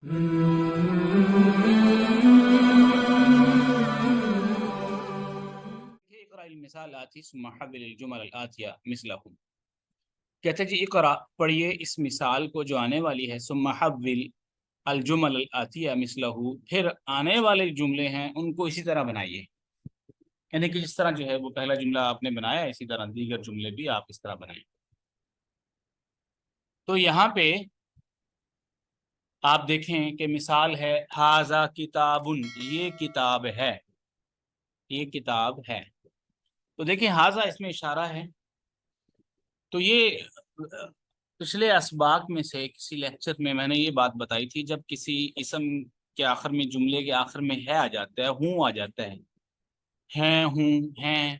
اقرأ المثال آتی ثم حول الجمل الآتیہ مثلہ، کہتے جی اقرأ پڑھیے اس مثال کو جو آنے والی ہے، ثم حول الجمل الآتیہ مثلہ، پھر آنے والے جملے ہیں ان کو اسی طرح بنائیے، یعنی کہ جس طرح جو ہے وہ پہلا جملہ آپ نے بنایا اسی طرح دیگر جملے بھی آپ اس طرح بنائیں۔ تو یہاں پہ آپ دیکھیں کہ مثال ہے ھذا کتاب، یہ کتاب ہے، یہ کتاب ہے۔ تو دیکھیں ھذا اس میں اشارہ ہے، تو یہ پچھلے اسباق میں سے کسی لیکچر میں نے یہ بات بتائی تھی، جب کسی اسم کے آخر میں، جملے کے آخر میں ہے آ جاتا ہے، ہوں آ جاتا ہے، ہیں، ہوں، ہیں،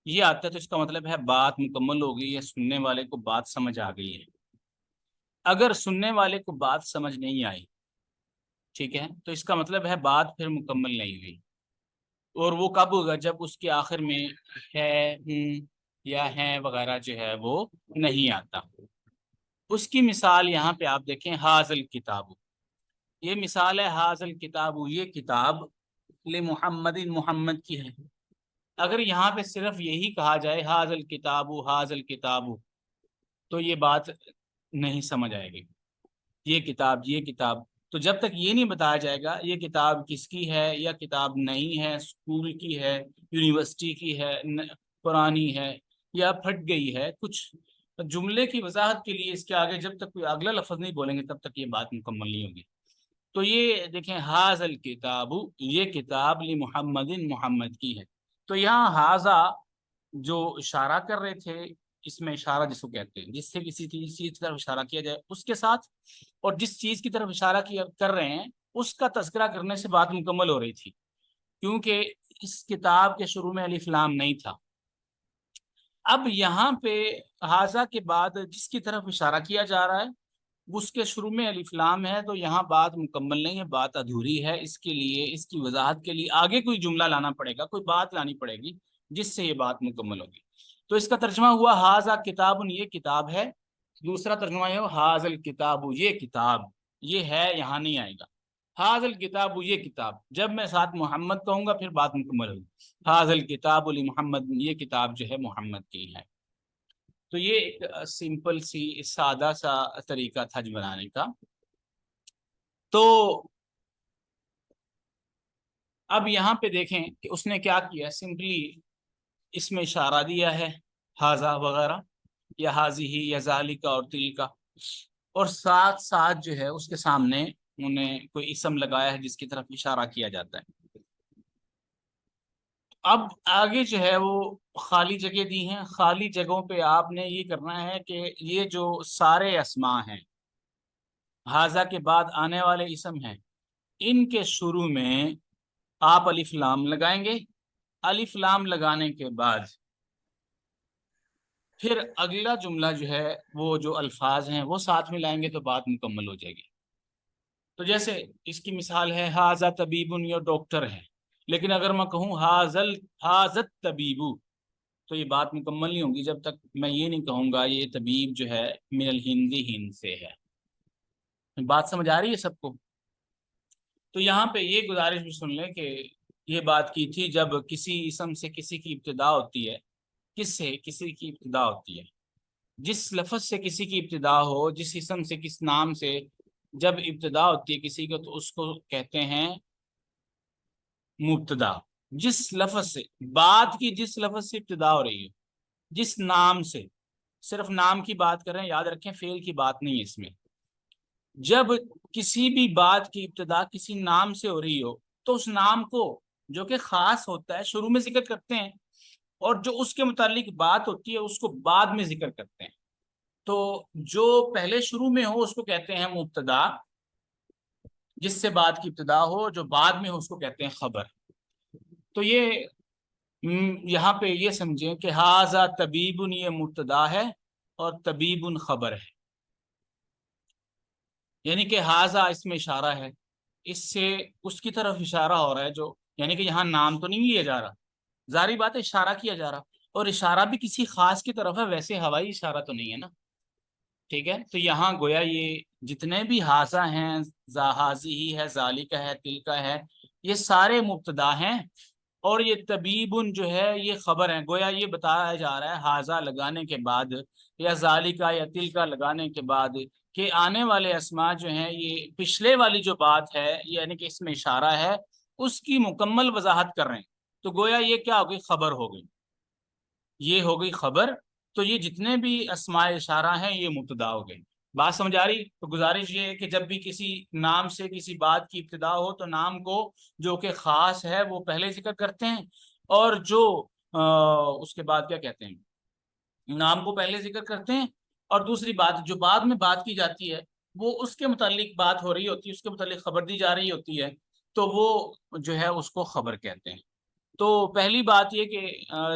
یہ آتا ہے، تو اس کا مطلب ہے بات مکمل ہو گئی ہے، سننے والے کو بات سمجھ آ گئی ہے۔ اگر سننے والے کو بات سمجھ نہیں آئی، ٹھیک ہے، تو اس کا مطلب ہے بات پھر مکمل نہیں ہوئی، اور وہ کب ہوگا؟ جب اس کے آخر میں ہے، ہوں یا ہیں وغیرہ جو ہے وہ نہیں آتا۔ اس کی مثال یہاں پہ آپ دیکھیں ھذا کتاب، یہ مثال ہے ھذا کتاب، یہ کتاب لمحمد، محمد کی ہے۔ اگر یہاں پہ صرف یہی کہا جائے ھذا الکتاب، ھذا الکتاب، تو یہ بات نہیں سمجھ آئے گی، یہ کتاب، یہ کتاب۔ تو جب تک یہ نہیں بتایا جائے گا یہ کتاب کس کی ہے یا کتاب نہیں ہے، اسکول کی ہے، یونیورسٹی کی ہے، پرانی ہے یا پھٹ گئی ہے، کچھ جملے کی وضاحت کے لیے اس کے آگے جب تک کوئی اگلا لفظ نہیں بولیں گے تب تک یہ بات مکمل نہیں ہوگی۔ تو یہ دیکھیں ھذا الکتاب، یہ کتاب لمحمد، محمد کی ہے۔ تو یہاں ھذا جو اشارہ کر رہے تھے، اس میں اشارہ جس کو کہتے ہیں، جس سے کسی چیز کی طرف اشارہ کیا جائے اس کے ساتھ، اور جس چیز کی طرف اشارہ کر رہے ہیں اس کا تذکرہ کرنے سے بات مکمل ہو رہی تھی، کیونکہ اس کتاب کے شروع میں الف لام نہیں تھا۔ اب یہاں پہ ھذا کے بعد جس کی طرف اشارہ کیا جا رہا ہے اس کے شروع میں الف لام ہے، تو یہاں بات مکمل نہیں ہے، بات ادھوری ہے۔ اس کے لیے، اس کی وضاحت کے لیے آگے کوئی جملہ لانا پڑے گا، کوئی بات لانی پڑے گی جس سے یہ بات مکمل ہوگی۔ تو اس کا ترجمہ ہوا ھذا کتاب، یہ کتاب ہے۔ دوسرا ترجمہ یہ ہوا ھذا الکتاب، یہ کتاب، یہ ہے یہاں نہیں آئے گا، ھذا الکتاب، یہ کتاب، جب میں ساتھ محمد کہوں گا پھر بات مکمل ہوگی، ھذا الکتاب لمحمد، یہ کتاب جو ہے محمد کی ہے۔ تو یہ ایک سمپل سی سادہ سا طریقہ تھا بنانے کا۔ تو اب یہاں پہ دیکھیں کہ اس نے کیا کیا، سمپلی اس میں اشارہ دیا ہے ھذا وغیرہ یا ھذہ یا ذالک اور تلک، اور ساتھ ساتھ جو ہے اس کے سامنے انہیں کوئی اسم لگایا ہے جس کی طرف اشارہ کیا جاتا ہے۔ اب آگے جو ہے وہ خالی جگہ دی ہیں، خالی جگہوں پہ آپ نے یہ کرنا ہے کہ یہ جو سارے اسماء ہیں، ھذا کے بعد آنے والے اسم ہیں، ان کے شروع میں آپ الف لام لگائیں گے۔ الف لام لگانے کے بعد پھر اگلا جملہ جو ہے وہ جو الفاظ ہیں وہ ساتھ میں لائیں گے تو بات مکمل ہو جائے گی۔ تو جیسے اس کی مثال ہے ھذا طبیب، یہ ڈاکٹر ہے، لیکن اگر میں کہوں ھذا الطبیب تو یہ بات مکمل نہیں ہوگی جب تک میں یہ نہیں کہوں گا یہ طبیب جو ہے من الہندی، ہند سے ہے۔ بات سمجھ آ رہی ہے سب کو؟ تو یہاں پہ یہ گزارش بھی سن لیں کہ یہ بات کی تھی جب کسی اسم سے کسی کی ابتدا ہوتی ہے، کس سے کسی کی ابتدا ہوتی ہے، جس لفظ سے کسی کی ابتدا ہو، جس اسم سے، کس نام سے جب ابتدا ہوتی ہے کسی کو تو اس کو کہتے ہیں مبتدا۔ جس لفظ سے بات کی، جس لفظ سے ابتدا ہو رہی ہے، جس نام سے، صرف نام کی بات کریں، یاد رکھیں فعل کی بات نہیں ہے اس میں۔ جب کسی بھی بات کی ابتدا کسی نام سے ہو رہی ہو تو اس نام کو جو کہ خاص ہوتا ہے شروع میں ذکر کرتے ہیں، اور جو اس کے متعلق بات ہوتی ہے اس کو بعد میں ذکر کرتے ہیں۔ تو جو پہلے شروع میں ہو اس کو کہتے ہیں مبتدا، جس سے بات کی ابتدا ہو، جو بعد میں ہو اس کو کہتے ہیں خبر۔ تو یہ یہاں پہ یہ سمجھیں کہ ھذا طبیب، یہ مبتدا ہے اور طبیب خبر ہے، یعنی کہ ھذا اس میں اشارہ ہے، اس سے اس کی طرف اشارہ ہو رہا ہے، جو یعنی کہ یہاں نام تو نہیں لیا جا رہا، ظاہری بات ہے اشارہ کیا جا رہا، اور اشارہ بھی کسی خاص کی طرف ہے، ویسے ہوائی اشارہ تو نہیں ہے نا۔ ٹھیک ہے، تو یہاں گویا یہ جتنے بھی حاضہ ہیں، حاضی ہی ہے، ذالکہ ہے، تلکہ ہے، یہ سارے مبتدا ہیں، اور یہ طبیبن جو ہے یہ خبر ہے۔ گویا یہ بتایا جا رہا ہے حاضہ لگانے کے بعد یا ذالکہ یا تلکہ لگانے کے بعد کہ آنے والے اسماء جو ہیں یہ پچھلے والی جو بات ہے یعنی کہ اس میں اشارہ ہے اس کی مکمل وضاحت کر رہے ہیں۔ تو گویا یہ کیا ہو گئی؟ خبر ہو گئی، یہ ہو گئی خبر۔ تو یہ جتنے بھی اسماء اشارہ ہیں یہ مبتدا ہو گئے۔ بات سمجھ آ رہی؟ تو گزارش یہ ہے کہ جب بھی کسی نام سے کسی بات کی ابتدا ہو تو نام کو جو کہ خاص ہے وہ پہلے ذکر کرتے ہیں، اور جو اس کے بعد کیا کہتے ہیں، نام کو پہلے ذکر کرتے ہیں، اور دوسری بات جو بعد میں بات کی جاتی ہے وہ اس کے متعلق بات ہو رہی ہوتی ہے، اس کے متعلق خبر دی جا رہی ہوتی ہے، تو وہ جو ہے اس کو خبر کہتے ہیں۔ تو پہلی بات یہ کہ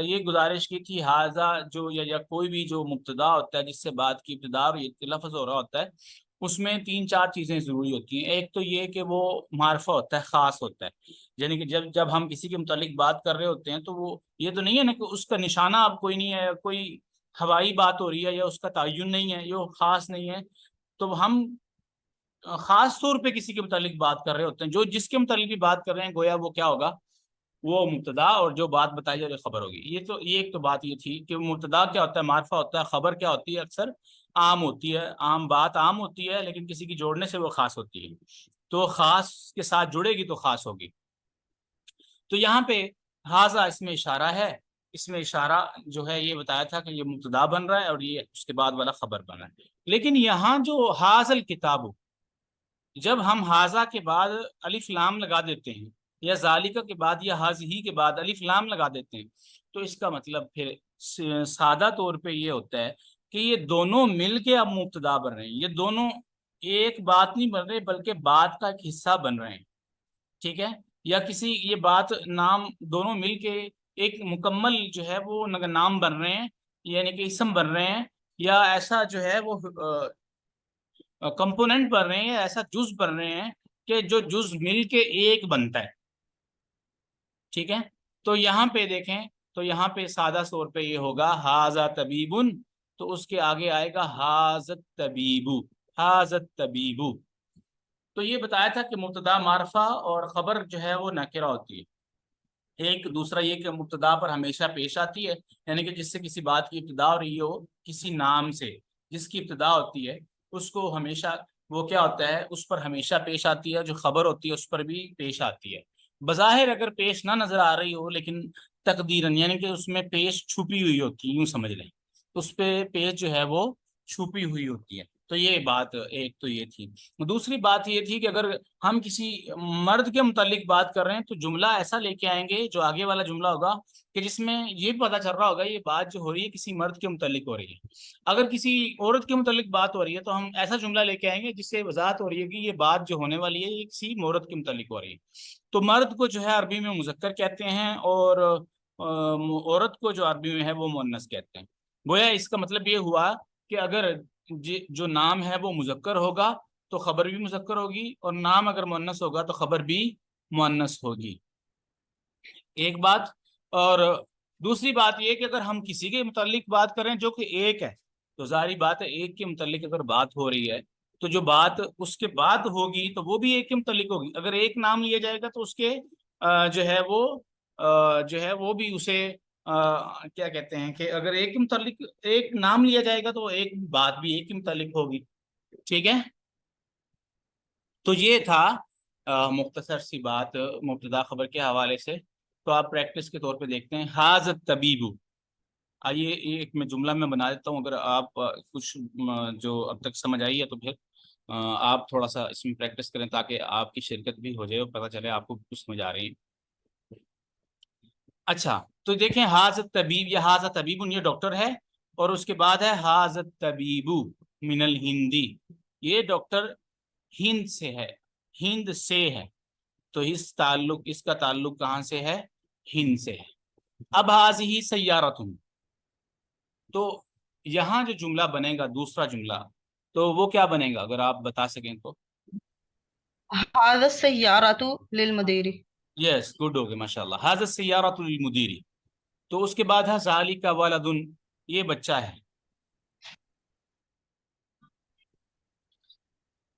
یہ گزارش کی تھی حاضہ جو یا کوئی بھی جو مبتدا ہوتا ہے جس سے بات کی ابتدا اور لفظ ہو رہا ہوتا ہے اس میں 3-4 چیزیں ضروری ہوتی ہیں۔ ایک تو یہ کہ وہ معرفہ ہوتا ہے، خاص ہوتا ہے، یعنی کہ جب ہم کسی کے متعلق بات کر رہے ہوتے ہیں تو وہ یہ تو نہیں ہے نا کہ اس کا نشانہ اب کوئی نہیں ہے، کوئی ہوائی بات ہو رہی ہے یا اس کا تعین نہیں ہے، یہ خاص نہیں ہے، تو ہم خاص طور پہ کسی کے متعلق بات کر رہے ہوتے ہیں، جو جس کے متعلق بھی بات کر رہے ہیں گویا وہ کیا ہوگا؟ وہ مبتدا، اور جو بات بتائی جا رہی خبر ہوگی۔ یہ ایک تو بات یہ تھی کہ مبتدا کیا ہوتا ہے؟ معرفہ ہوتا ہے، خبر کیا ہوتی ہے؟ اکثر عام ہوتی ہے، عام بات عام ہوتی ہے لیکن کسی کی جوڑنے سے وہ خاص ہوتی ہے، تو خاص کے ساتھ جڑے گی تو خاص ہوگی۔ تو یہاں پہ حاضہ اس میں اشارہ ہے، اس میں اشارہ جو ہے یہ بتایا تھا کہ یہ مبتدا بن رہا ہے اور یہ اس کے بعد والا خبر بن رہا ہے۔ لیکن یہاں جو حاضل کتاب، جب ہم حاضہ کے بعد الف لام لگا دیتے ہیں یا ذالکہ کے بعد یا حاضی کے بعد الف لام لگا دیتے ہیں تو اس کا مطلب پھر سادہ طور پہ یہ ہوتا ہے کہ یہ دونوں مل کے اب مبتدا بن رہے ہیں، یہ دونوں ایک بات نہیں بن رہے بلکہ بات کا ایک حصہ بن رہے ہیں، ٹھیک ہے؟ یا کسی یہ بات نام دونوں مل کے ایک مکمل جو ہے وہ نام بن رہے ہیں، یعنی کہ اسم بن رہے ہیں، یا ایسا جو ہے وہ کمپوننٹ بن رہے ہیں، ایسا جز بن رہے ہیں کہ جو جز مل کے ایک بنتا ہے، ٹھیک ہے؟ تو یہاں پہ دیکھیں تو یہاں پہ سادہ طور پہ یہ ہوگا حاذا طبیبن، تو اس کے آگے آئے گا حاذت طبیبو، حاذت طبیبو۔ تو یہ بتایا تھا کہ مبتدا معرفہ اور خبر جو ہے وہ نکرہ ہوتی ہے۔ ایک دوسرا یہ کہ مبتدا پر ہمیشہ پیش آتی ہے، یعنی کہ جس سے کسی بات کی ابتدا ہو رہی ہو، کسی نام سے جس کی ابتدا ہوتی ہے اس کو ہمیشہ وہ کیا ہوتا ہے، اس پر ہمیشہ پیش آتی ہے، جو خبر ہوتی ہے اس پر بھی پیش آتی ہے۔ بظاہر اگر پیش نہ نظر آ رہی ہو لیکن تقدیراً یعنی کہ اس میں پیش چھپی ہوئی ہوتی ہے، یوں سمجھ لیں اس پہ پیش جو ہے وہ چھپی ہوئی ہوتی ہے۔ تو یہ بات ایک تو یہ تھی۔ دوسری بات یہ تھی کہ اگر ہم کسی مرد کے متعلق بات کر رہے ہیں تو جملہ ایسا لے کے آئیں گے، جو آگے والا جملہ ہوگا کہ جس میں یہ پتہ چل رہا ہوگا یہ بات جو ہو رہی ہے کسی مرد کے متعلق ہو رہی ہے۔ اگر کسی عورت کے متعلق بات ہو رہی ہے تو ہم ایسا جملہ لے کے آئیں گے جس سے وضاحت ہو رہی ہے کہ یہ بات جو ہونے والی ہے یہ کسی عورت کے متعلق ہو رہی ہے۔ تو مرد کو جو ہے عربی میں مذکر کہتے ہیں، اور عورت کو جو عربی میں ہے وہ مؤنث کہتے ہیں۔ گویا اس کا مطلب یہ ہوا کہ اگر جو نام ہے وہ مذکر ہوگا تو خبر بھی مذکر ہوگی، اور نام اگر مؤنث ہوگا تو خبر بھی مؤنث ہوگی، ایک بات۔ اور دوسری بات یہ کہ اگر ہم کسی کے متعلق بات کریں جو کہ ایک ہے تو ظاہری بات ہے ایک کے متعلق اگر بات ہو رہی ہے تو جو بات اس کے بعد ہوگی تو وہ بھی ایک کے متعلق ہوگی۔ اگر ایک نام لیا جائے گا تو اس کے جو ہے وہ بھی اسے کیا کہتے ہیں کہ اگر ایک کے متعلق ایک نام لیا جائے گا تو ایک بات بھی ایک کے متعلق ہوگی، ٹھیک ہے؟ تو یہ تھا مختصر سی بات مبتدا خبر کے حوالے سے۔ تو آپ پریکٹس کے طور پہ دیکھتے ہیں حاذت طبیبو۔ آئیے ایک میں جملہ میں بنا دیتا ہوں، اگر آپ کچھ جو اب تک سمجھ آئی ہے تو پھر آپ تھوڑا سا اس میں پریکٹس کریں تاکہ آپ کی شرکت بھی ہو جائے اور پتہ چلے آپ کو کچھ سمجھ آ رہی ہے۔ اچھا تو دیکھیں حاذت طبیب یا حاذا طبیب یہ ڈاکٹر ہے، اور اس کے بعد ہے حاذت طبیبو من الہندی، یہ ڈاکٹر ہند سے ہے، ہند سے ہے، تو اس کا تعلق کہاں سے ہے؟ ہند سے ہے۔ اب حاذہ سیارۃ، تو یہاں جو جملہ بنے گا دوسرا جملہ تو وہ کیا بنے گا اگر آپ بتا سکیں تو؟ هذا السيارة للمدير. یس گڈ ہو گئے ماشاء اللہ، حاذا السیارۃ للمدیر، تو اس کے بعد ہے ذالک ولد، یہ بچہ ہے،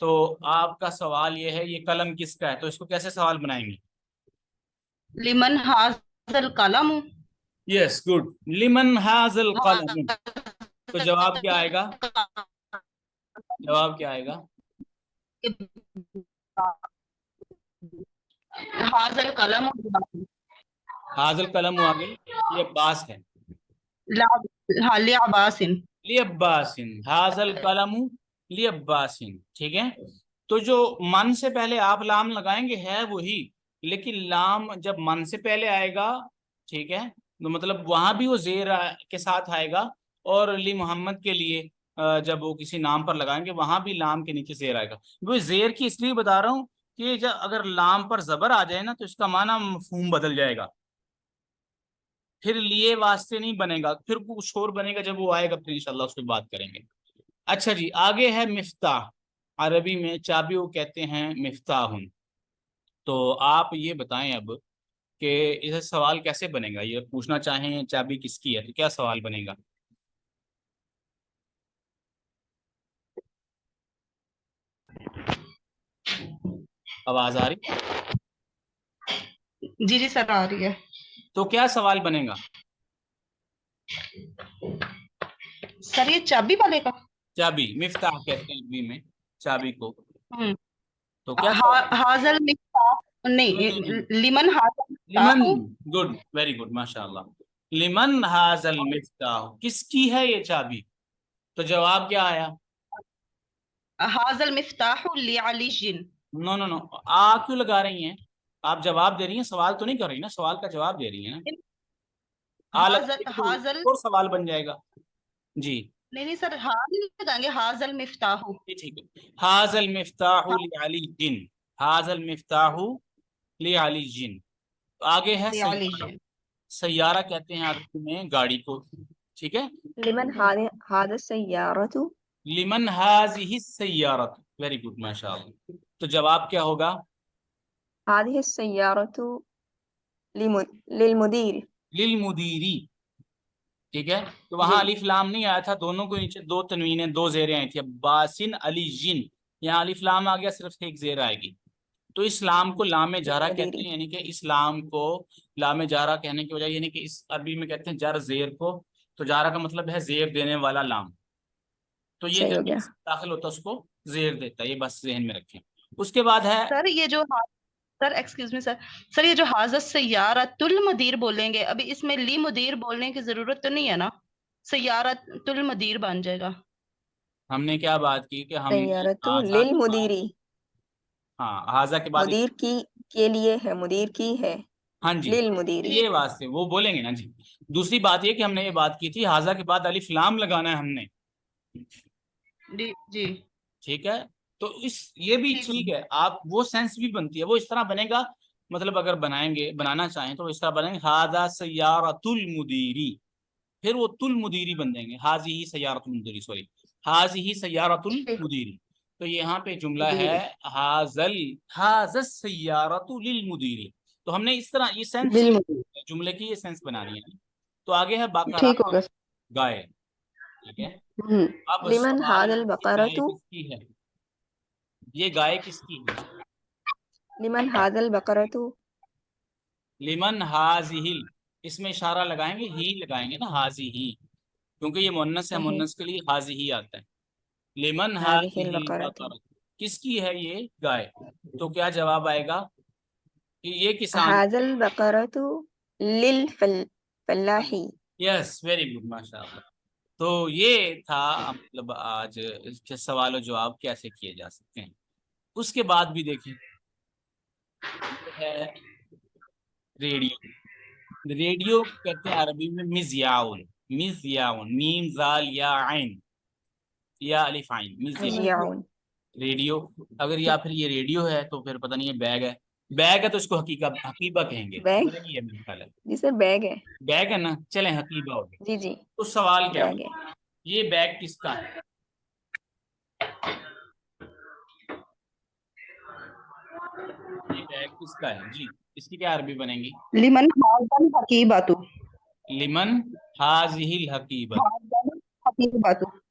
تو آپ کا سوال یہ ہے یہ قلم کس کا ہے، تو اس کو کیسے سوال بنائیں گے؟ لمن حاصل قلم. یس گڈ، لمن حاذ القلم. تو جواب کیا آئے گا؟ جواب کیا آئے گا؟ حاصل قلم. حاذ القلم آگے یہ عباس ہے، عباس. لی عباس، حاذ القلم لی عباس. ٹھیک ہے، تو جو من سے پہلے آپ لام لگائیں گے ہے وہی، لیکن لام جب من سے پہلے آئے گا، ٹھیک ہے، تو مطلب وہاں بھی وہ زیر کے ساتھ آئے گا، اور لی محمد کے لیے جب وہ کسی نام پر لگائیں گے وہاں بھی لام کے نیچے زیر آئے گا. وہ زیر کی اس لیے بتا رہا ہوں کہ جب اگر لام پر زبر آ جائے نا تو اس کا معنی مفہوم بدل جائے گا، پھر لیے واسطے نہیں بنے گا، پھر کچھ اور بنے گا، جب وہ آئے گا پھر انشاءاللہ اس پہ بات کریں گے. اچھا جی، آگے ہے مفتاح. عربی میں چابی کو کہتے ہیں مفتاح. تو آپ یہ بتائیں اب کہ اس سوال کیسے بنے گا، یہ پوچھنا چاہیں چابی کس کی ہے تو کیا سوال بنے گا؟ آواز آ رہی؟ جی جی سر آ رہی ہے. تو کیا سوال بنے گا؟ سر یہ چابی والے کا. چابی، مفتاح کہتے ہیں عربی میں چابی کو. ہم. تو کیا سوال؟ حاضل مفتاح نہیں، لمن حاضل لمن، مفتاح. گڈ، ویری گڈ، ماشاء اللہ. لمن حاذ المفتاح، کس کی ہے یہ چابی؟ تو جواب کیا آیا؟ حاضل مفتاح لعلی. نو نو نو، آپ کیوں لگا رہی ہیں؟ آپ جواب دے رہی ہیں، سوال تو نہیں کر رہی نا، سوال کا جواب دے رہی ہیں نا. حاضل اور سوال بن جائے گا. جی نہیں سر، حاضل لگائیں گے. حاضل مفتاح. ٹھیک ہے، حاذ المفتاح لعلی جن، حاذ المفتاح لعلی جن. آگے ہے لعلی. سیارہ. سیارہ کہتے ہیں عربی میں گاڑی کو، ٹھیک ہے. لمن هذا السيارة. لمن هذه السیارۃ، ویری گڈ، ماشاء اللہ. تو جواب کیا ہوگا؟ هذه السيارة للمدير. للمدیری. ٹھیک ہے، تو وہاں الف لام نہیں آیا تھا، دونوں کو نیچے دو تنوینیں، دو زیریں آئی تھی. باسن علی جن، یہاں الف لام آ گیا، صرف ایک زیر آئے گی. تو اسلام کو لام جارہ کہتے ہیں، یعنی کہ اسلام کو لام جارہ کہنے کی وجہ یعنی کہ اس عربی میں کہتے ہیں جر زیر کو، تو جارہ کا مطلب ہے زیر دینے والا لام. تو یہ صحیح ہو جب گیا. داخل ہوتا ہے اس کو زیر دیتا ہے، یہ بس ذہن میں رکھیں. اس کے بعد ہے سر یہ جو سر ایکسکیوز می سر یہ جو حاضر سیارت المدیر بولیں گے، ابھی اس میں لی مدیر بولنے کی ضرورت تو نہیں ہے نا؟ سیارت المدیر بن جائے گا. ہم نے کیا بات کی کہ ہم سيارة آزاد کے بعد، للمدير. ہاں حاضہ کے بعد، مدیر کی کے لیے ہے، مدیر کی ہے. ہاں جی للمدير. یہ واسطے وہ بولیں گے نا جی. دوسری بات یہ کہ ہم نے یہ بات کی تھی حاضہ کے بعد الف لام لگانا ہے ہم نے، جی جی ٹھیک ہے. تو یہ بھی ٹھیک ہے، آپ وہ سینس بھی بنتی ہے، وہ اس طرح بنے گا، مطلب اگر بنانا چاہیں تو اس طرح بنیں گے حاذا سیارۃ المدیری، پھر وہ تل مدیری بن جائیں گے، حاذی سیارۃ المدیری، سوری حاذی سیارۃ المدیری. تو یہاں پہ جملہ ہے حاذا السیارۃ للمدیری. تو ہم نے اس طرح یہ سینس، للمدیر. جملے کی یہ سینس بنانی ہے. تو آگے ہے بقرہ، ٹھیک ہوگا. گائے، ٹھیک ہے. اب لمن سوال هذا ہے کہ گائے البقرة. کس کی ہے، یہ گائے کس کی ہے؟ لمن هذا البقرة. لمن حاذہ، اس میں اشارہ لگائیں گے، ہی لگائیں گے نا، حاذہ، کیونکہ یہ مؤنث ہے، صحیح. مؤنث کے لیے حاذہ ہی آتا ہے. لمن هذه حاذہ البقرة. البقرۃ، کس کی ہے یہ گائے؟ تو کیا جواب آئے گا کہ یہ کسان؟ هذا البقرة للفلاح. یس، ویری گڈ، ماشاء اللہ. تو یہ تھا مطلب آج کے سوال و جواب کیسے کیے جا سکتے ہیں. اس کے بعد بھی دیکھیں ہے ریڈیو. ریڈیو کہتے ہیں عربی میں مذیاون، مذیاون، میم زال یا عین یا الف عین، مذیاون. مذياع. ریڈیو، اگر یا پھر یہ ریڈیو ہے تو پھر پتہ نہیں یہ بیگ ہے. بیگ ہے تو اس کو حقیبہ کہیں گے، بیگ. پتہ نہیں ہے میرے خیال ہے جی سر بیگ ہے. بیگ ہے نا، چلیں حقیبہ ہو گیا. جی جی تو سوال کیا بیگ ہے. یہ بیگ کس کا ہے؟ یہ بیگ کس کا ہے جی، اس کی کیا عربی بنے گی؟ لمن حاضل حقیباتو. لمن حاذہ الحقیبہ. حاضل حقیباتو.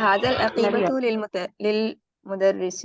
هذا العقيبة للمدرس.